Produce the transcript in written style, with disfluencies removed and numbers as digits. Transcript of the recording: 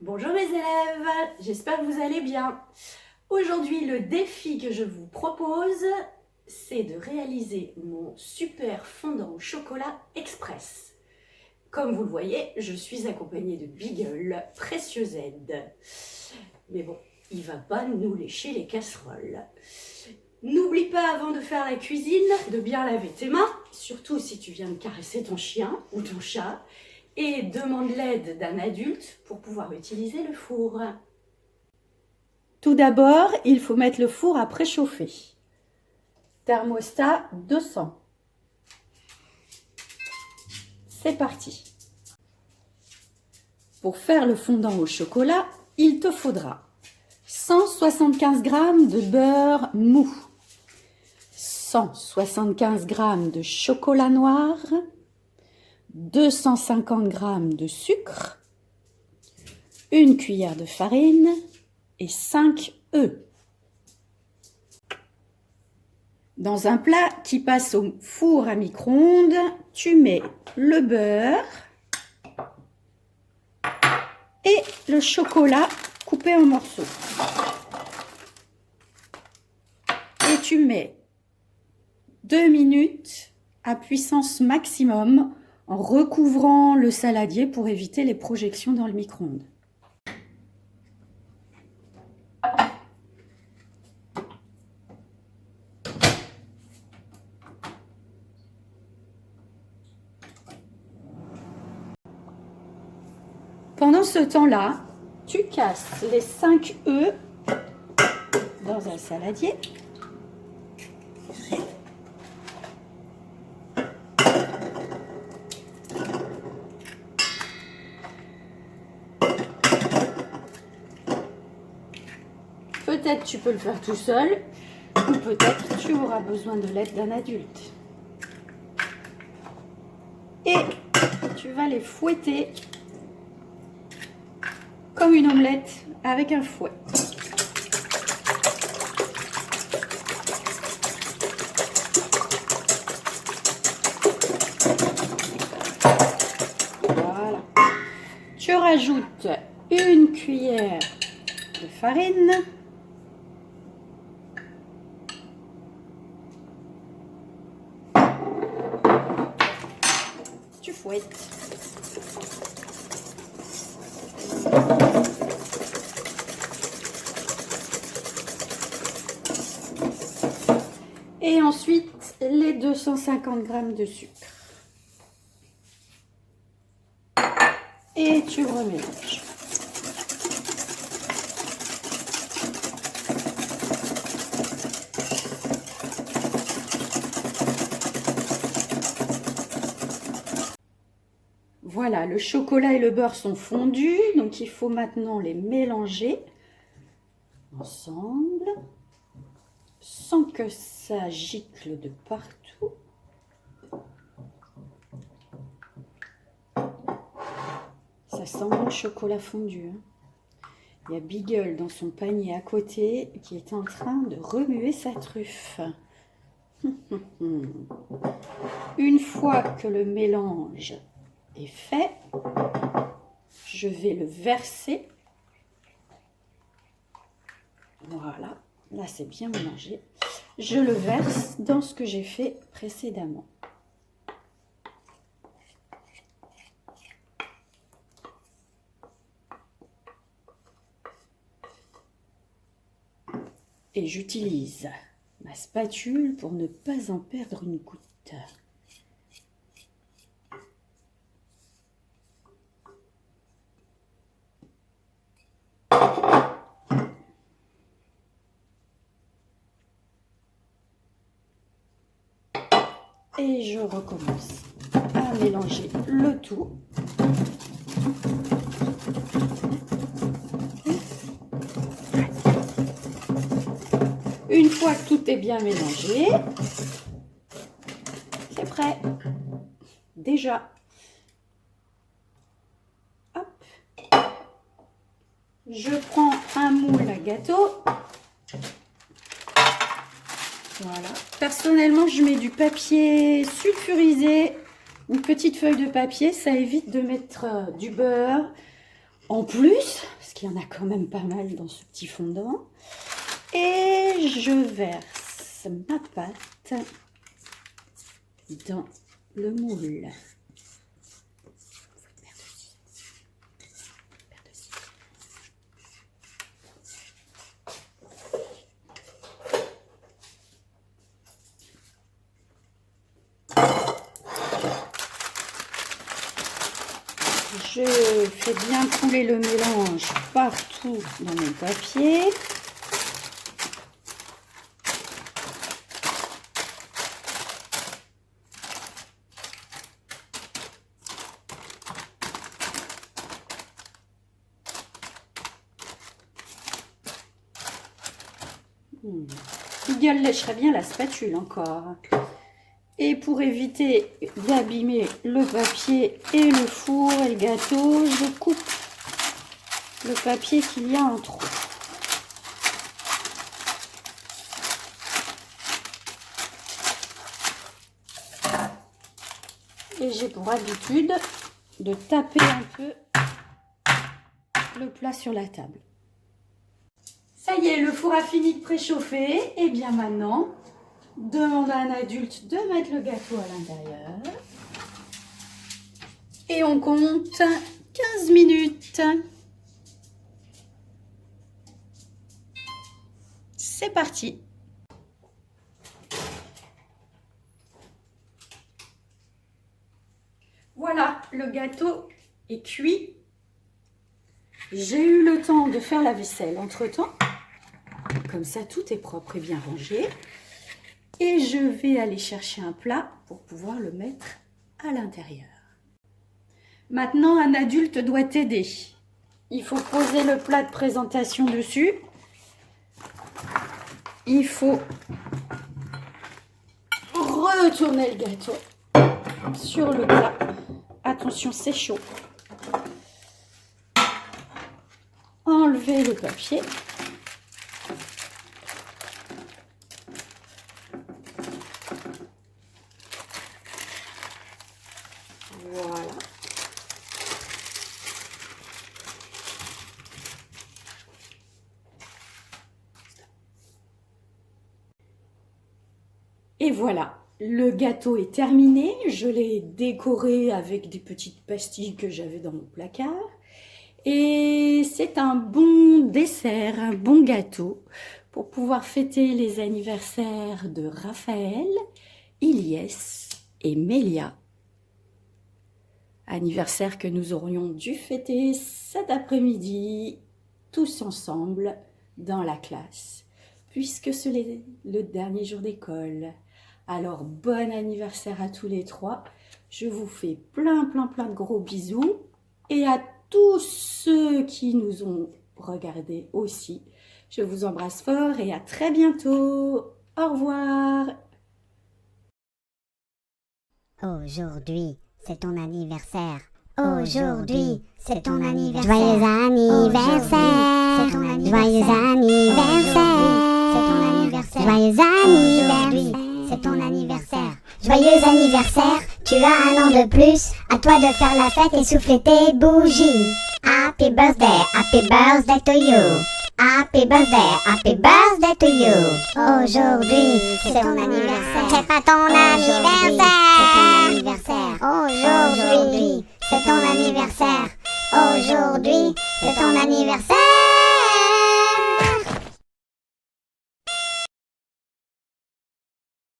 Bonjour mes élèves, j'espère que vous allez bien. Aujourd'hui, le défi que je vous propose, c'est de réaliser mon super fondant au chocolat express. Comme vous le voyez, je suis accompagnée de Beagle Précieux Z. Mais bon, il va pas nous lécher les casseroles. N'oublie pas avant de faire la cuisine de bien laver tes mains, surtout si tu viens de caresser ton chien ou ton chat, et demande l'aide d'un adulte pour pouvoir utiliser le four. Tout d'abord, il faut mettre le four à préchauffer. Thermostat 200. C'est parti. Pour faire le fondant au chocolat, il te faudra 175 g de beurre mou, 175 g de chocolat noir, 250 g de sucre, une cuillère de farine et 5 œufs. Dans un plat qui passe au four à micro-ondes, tu mets le beurre et le chocolat coupé en morceaux. Et tu mets 2 minutes à puissance maximum en recouvrant le saladier pour éviter les projections dans le micro-ondes. Pendant ce temps-là, tu casses les 5 œufs dans un saladier. Peut-être tu peux le faire tout seul, ou peut-être tu auras besoin de l'aide d'un adulte. Et tu vas les fouetter comme une omelette avec un fouet. Voilà. Tu rajoutes une cuillère de farine. Tu fouettes. Et ensuite, les 250 g de sucre. Et tu remélanges. Voilà, le chocolat et le beurre sont fondus, donc il faut maintenant les mélanger ensemble, sans que ça gicle de partout. Ça sent bon le chocolat fondu. Il y a Beagle dans son panier à côté qui est en train de remuer sa truffe. Une fois que le mélange est fait, je vais le verser. Voilà, là c'est bien mélangé. Je le verse dans ce que j'ai fait précédemment. Et j'utilise ma spatule pour ne pas en perdre une goutte. Et je recommence à mélanger le tout. Une fois que tout est bien mélangé, c'est prêt. Déjà. Hop. Je prends un moule à gâteau. Voilà. Personnellement, je mets du papier sulfurisé, une petite feuille de papier. Ça évite de mettre du beurre en plus, parce qu'il y en a quand même pas mal dans ce petit fondant. Et je verse ma pâte dans le moule. Je fais bien couler le mélange partout dans mon papier. Il lècherait bien la spatule encore. Et pour éviter d'abîmer le papier et le four et le gâteau, je coupe le papier qu'il y a en trop. Et j'ai pour habitude de taper un peu le plat sur la table. Ça y est, le four a fini de préchauffer. Et bien maintenant, demande à un adulte de mettre le gâteau à l'intérieur. Et on compte 15 minutes. C'est parti. Voilà, le gâteau est cuit. J'ai eu le temps de faire la vaisselle entre-temps. Comme ça, tout est propre et bien rangé. Et je vais aller chercher un plat pour pouvoir le mettre à l'intérieur. Maintenant, un adulte doit t'aider. Il faut poser le plat de présentation dessus. Il faut retourner le gâteau sur le plat. Attention, c'est chaud. Enlever le papier. Voilà. Et voilà, le gâteau est terminé. Je l'ai décoré avec des petites pastilles que j'avais dans mon placard. Et c'est un bon dessert, un bon gâteau pour pouvoir fêter les anniversaires de Raphaël, Ilyes et Mélia. Anniversaire que nous aurions dû fêter cet après-midi, tous ensemble dans la classe, puisque c'est le dernier jour d'école. Alors, bon anniversaire à tous les trois. Je vous fais plein de gros bisous. Et à tous ceux qui nous ont regardés aussi, je vous embrasse fort et à très bientôt. Au revoir. Aujourd'hui, c'est ton anniversaire. Aujourd'hui, c'est ton anniversaire. Joyeux anniversaire. C'est ton anniversaire. Joyeux anniversaire. C'est ton anniversaire. Joyeux anniversaire. Tu as un an de plus. À toi de faire la fête et souffler tes bougies. Happy birthday to you. Happy birthday to you. Aujourd'hui, c'est ton anniversaire. C'est pas ton anniversaire. Aujourd'hui, c'est ton anniversaire. Aujourd'hui, c'est ton anniversaire.